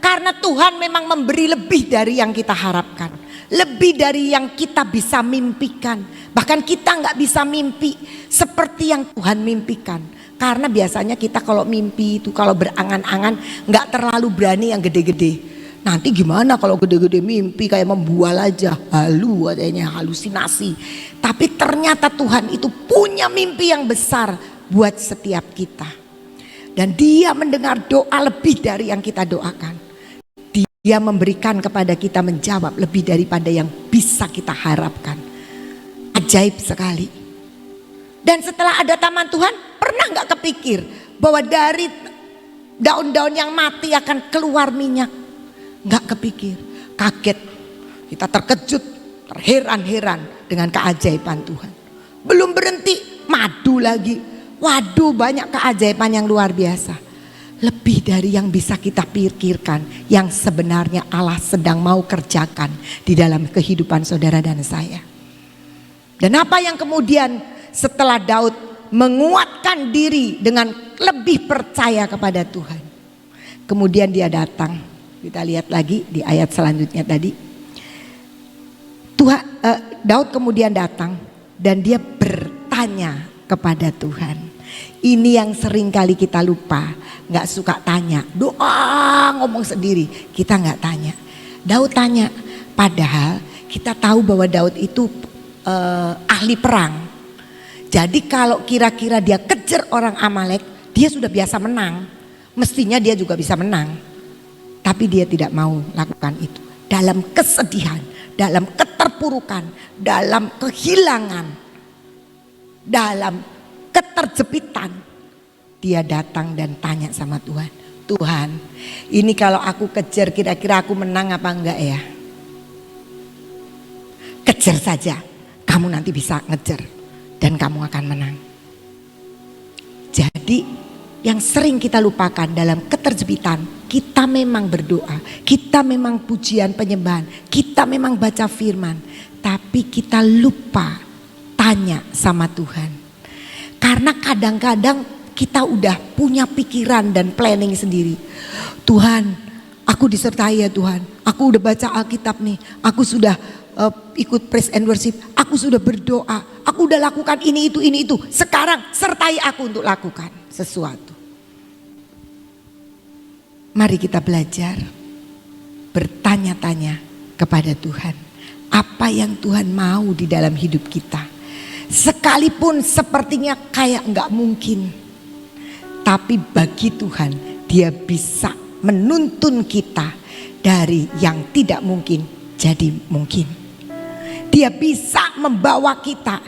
karena Tuhan memang memberi lebih dari yang kita harapkan, lebih dari yang kita bisa mimpikan. Bahkan kita nggak bisa mimpi seperti yang Tuhan mimpikan, karena biasanya kita kalau mimpi itu, kalau berangan-angan nggak terlalu berani yang gede-gede. Nanti gimana kalau gede-gede mimpi kayak membual aja, halu adanya, halusinasi. Tapi ternyata Tuhan itu punya mimpi yang besar buat setiap kita. Dan Dia mendengar doa lebih dari yang kita doakan. Dia memberikan kepada kita, menjawab lebih daripada yang bisa kita harapkan. Ajaib sekali. Dan setelah ada taman Tuhan, pernah gak kepikir bahwa dari daun-daun yang mati akan keluar minyak? Gak kepikir, kaget. Kita terkejut, terheran-heran dengan keajaiban Tuhan. Belum berhenti, madu lagi. Waduh, banyak keajaiban yang luar biasa. Lebih dari yang bisa kita pikirkan, yang sebenarnya Allah sedang mau kerjakan di dalam kehidupan saudara dan saya. Dan apa yang kemudian setelah Daud menguatkan diri dengan lebih percaya kepada Tuhan, kemudian dia datang. Kita lihat lagi di ayat selanjutnya tadi. Daud kemudian datang dan dia bertanya kepada Tuhan. Ini yang sering kali kita lupa, gak suka tanya, doa ngomong sendiri, kita gak tanya. Daud tanya, padahal kita tahu bahwa Daud itu ahli perang. Jadi kalau kira-kira dia kejar orang Amalek, dia sudah biasa menang, mestinya dia juga bisa menang. Tapi dia tidak mau lakukan itu. Dalam kesedihan, dalam keterpurukan, dalam kehilangan, dalam keterjepitan, dia datang dan tanya sama Tuhan, Tuhan, ini kalau aku kejar kira-kira aku menang apa enggak ya? Kejar saja, kamu nanti bisa ngejar dan kamu akan menang. Jadi yang sering kita lupakan dalam keterjepitan, kita memang berdoa, kita memang pujian penyembahan, kita memang baca firman, tapi kita lupa tanya sama Tuhan. Karena kadang-kadang kita udah punya pikiran dan planning sendiri. Tuhan, aku disertai ya Tuhan. Aku udah baca Alkitab nih. Aku sudah ikut praise and worship. Aku sudah berdoa. Aku udah lakukan ini itu. Sekarang sertai aku untuk lakukan sesuatu. Mari kita belajar bertanya-tanya kepada Tuhan. Apa yang Tuhan mau di dalam hidup kita. Sekalipun sepertinya kayak gak mungkin. Tapi bagi Tuhan, Dia bisa menuntun kita dari yang tidak mungkin jadi mungkin. Dia bisa membawa kita.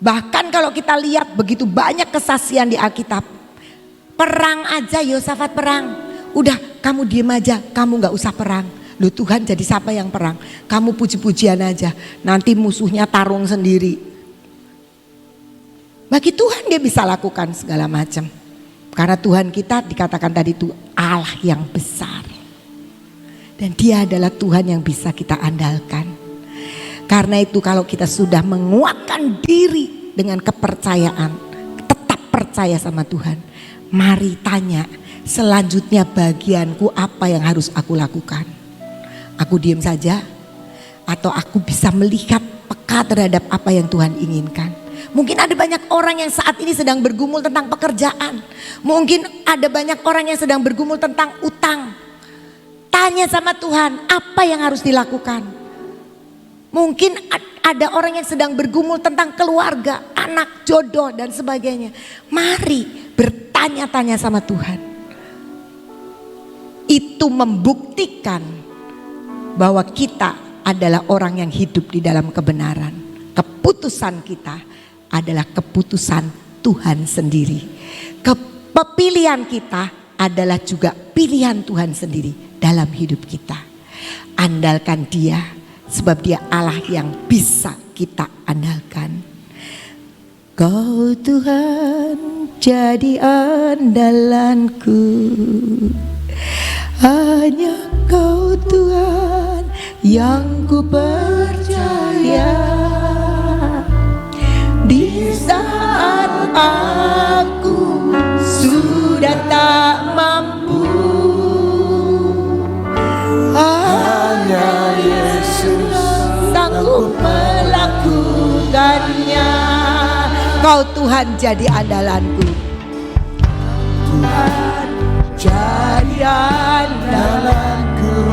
Bahkan kalau kita lihat begitu banyak kesaksian di Alkitab. Perang aja, Yosafat perang. Udah kamu diem aja, kamu gak usah perang. Loh Tuhan, jadi siapa yang perang? Kamu puji-pujian aja, nanti musuhnya tarung sendiri. Bagi Tuhan Dia bisa lakukan segala macam. Karena Tuhan kita dikatakan tadi itu Allah yang besar. Dan Dia adalah Tuhan yang bisa kita andalkan. Karena itu kalau kita sudah menguatkan diri dengan kepercayaan, tetap percaya sama Tuhan. Mari tanya, selanjutnya bagianku apa yang harus aku lakukan? Aku diam saja atau aku bisa melihat peka terhadap apa yang Tuhan inginkan? Mungkin ada banyak orang yang saat ini sedang bergumul tentang pekerjaan. Mungkin ada banyak orang yang sedang bergumul tentang utang. Tanya sama Tuhan, apa yang harus dilakukan? Mungkin ada orang yang sedang bergumul tentang keluarga, anak, jodoh dan sebagainya. Mari bertanya-tanya sama Tuhan. Itu membuktikan bahwa kita adalah orang yang hidup di dalam kebenaran. Keputusan kita adalah keputusan Tuhan sendiri. Kepilihan kita adalah juga pilihan Tuhan sendiri dalam hidup kita. Andalkan Dia, sebab Dia Allah yang bisa kita andalkan. Kau Tuhan jadi andalanku, hanya Kau Tuhan yang ku percaya. Di saat aku sudah tak mampu, hanya Yesus sanggup melakukannya. Kau Tuhan jadi andalanku, Tuhan jadi andalanku,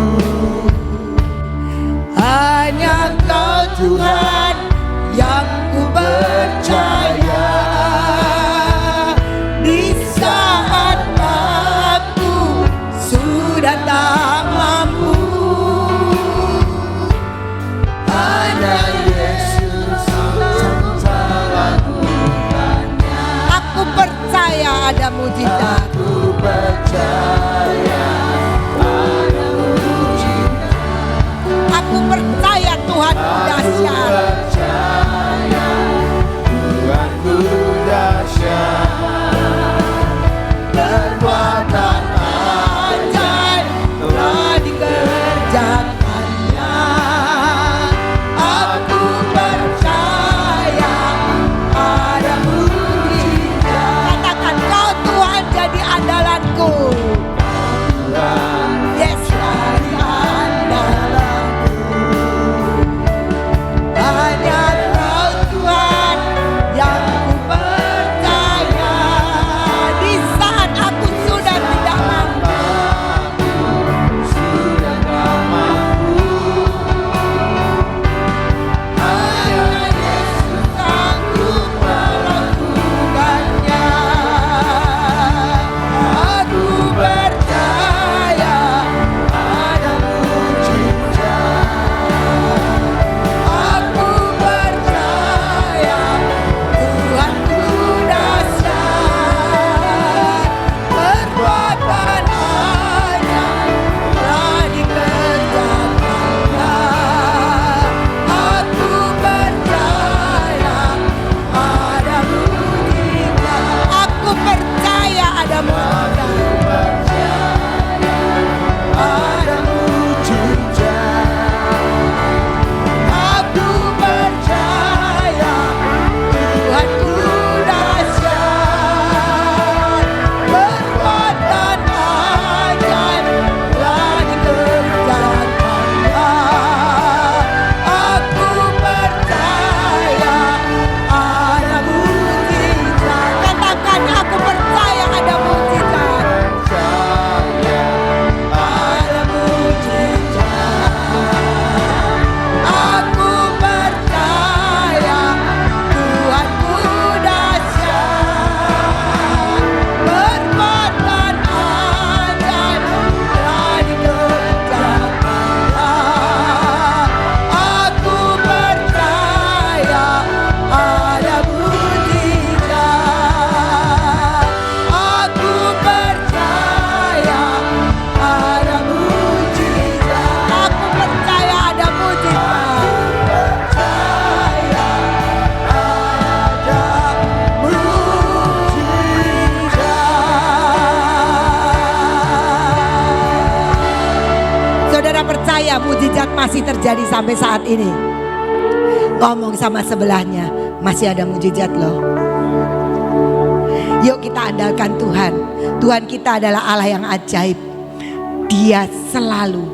hanya Kau Tuhan yang ku percaya. Di saat aku sudah tak mampu, hanya Yesus sanggup melakukannya. Aku percaya ada mujizat. Aku percaya ada mujizat. Aku percaya Tuhan dahsyat. Tuhanku dahsyat, perbuatan ajaib telah dikerjakannya. Aku percaya ada mujizat. Katakan, Kau Tuhan jadi andalanku. mujizat masih terjadi sampai saat ini? Ngomong sama sebelahnya, masih ada mujizat loh. Yuk kita andalkan Tuhan. Tuhan kita adalah Allah yang ajaib. Dia selalu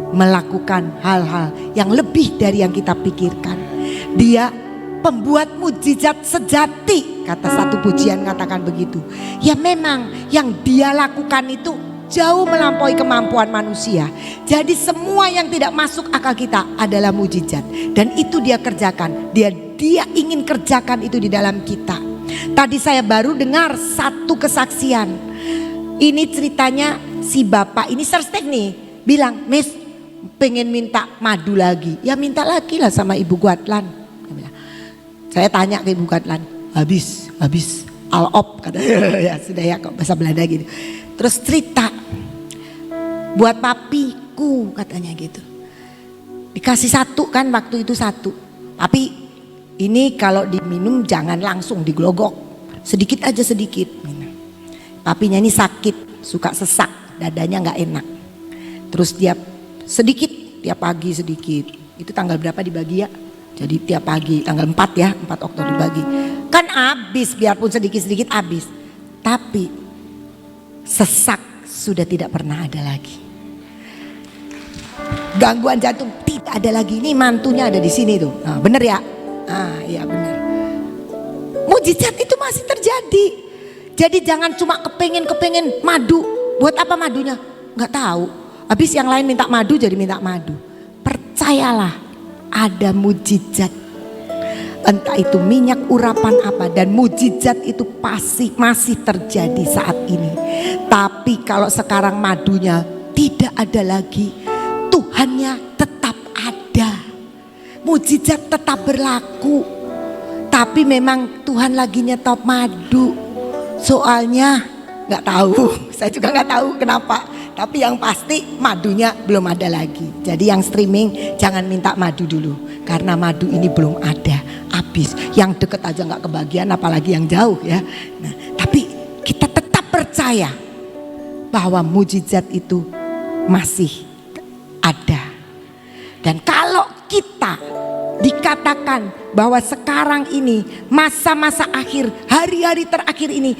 melakukan hal-hal yang lebih dari yang kita pikirkan. Dia pembuat mujizat sejati, kata satu pujian katakan begitu. Ya memang yang dia lakukan itu jauh melampaui kemampuan manusia. Jadi semua yang tidak masuk akal kita adalah mujizat. Dan itu dia kerjakan. Dia ingin kerjakan itu di dalam kita. Tadi saya baru dengar satu kesaksian. Ini ceritanya si bapak ini serstek nih. Bilang, Miss pengen minta madu lagi. Ya minta lagi lah sama Ibu Guatlan. Saya tanya ke Ibu Guatlan. Habis alop kata. Ya sudah ya kok bahasa Belanda gitu. Terus cerita. Buat papiku katanya gitu. Dikasih satu kan waktu itu satu. Tapi ini kalau diminum jangan langsung diglogok. Sedikit aja sedikit. Papinya ini sakit, suka sesak, dadanya nggak enak. Terus dia sedikit, tiap pagi sedikit. Itu tanggal berapa dibagi ya? Jadi tiap pagi, tanggal 4 ya, 4 Oktober dibagi. Kan habis, biarpun sedikit-sedikit habis. Tapi sesak sudah tidak pernah ada lagi. Gangguan jantung tidak ada lagi. Ini mantunya ada di sini tuh. Nah, bener ya? Iya bener. Mujizat itu masih terjadi. Jadi jangan cuma kepengen madu. Buat apa madunya? Nggak tahu. Habis yang lain minta madu jadi minta madu. Percayalah ada mujizat. Entah itu minyak urapan apa. Dan mujizat itu pasti masih terjadi saat ini. Tapi kalau sekarang madunya tidak ada lagi. Tuhannya tetap ada. Mujizat tetap berlaku. Tapi memang Tuhan lagi nyetop madu. Soalnya gak tahu. Saya juga gak tahu kenapa. Tapi yang pasti madunya belum ada lagi. Jadi yang streaming jangan minta madu dulu. Karena madu ini belum ada. Habis. Yang deket aja gak kebagian apalagi yang jauh ya. Nah, tapi kita tetap percaya bahwa mujizat itu masih ada. Dan kalau kita dikatakan bahwa sekarang ini masa-masa akhir, hari-hari terakhir ini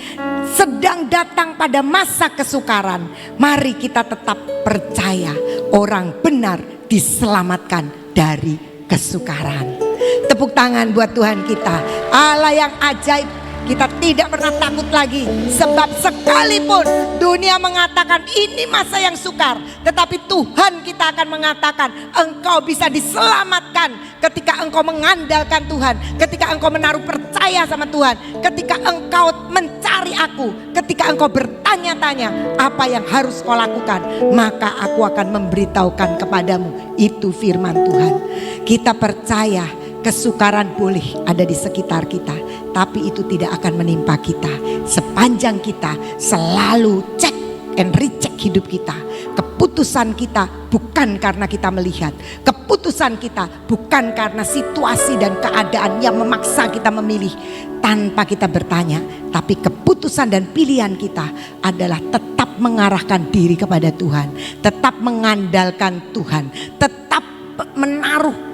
sedang datang pada masa kesukaran, mari kita tetap percaya orang benar diselamatkan dari kesukaran. Tepuk tangan buat Tuhan kita, Allah yang ajaib. Kita tidak pernah takut lagi. Sebab sekalipun dunia mengatakan ini masa yang sukar, tetapi Tuhan kita akan mengatakan engkau bisa diselamatkan ketika engkau mengandalkan Tuhan, ketika engkau menaruh percaya sama Tuhan, ketika engkau mencari aku, ketika engkau bertanya-tanya apa yang harus kau lakukan, maka aku akan memberitahukan kepadamu. Itu firman Tuhan. Kita percaya kesukaran boleh ada di sekitar kita, tapi itu tidak akan menimpa kita sepanjang kita selalu cek and recheck hidup kita. Keputusan kita bukan karena kita melihat, keputusan kita bukan karena situasi dan keadaan yang memaksa kita memilih tanpa kita bertanya, tapi keputusan dan pilihan kita adalah tetap mengarahkan diri kepada Tuhan, tetap mengandalkan Tuhan, tetap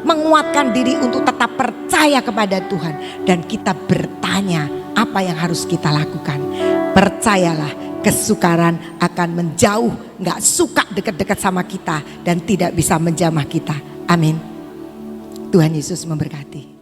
menguatkan diri untuk tetap percaya kepada Tuhan. Dan kita bertanya apa yang harus kita lakukan. Percayalah kesukaran akan menjauh, gak suka dekat-dekat sama kita dan tidak bisa menjamah kita. Amin. Tuhan Yesus memberkati.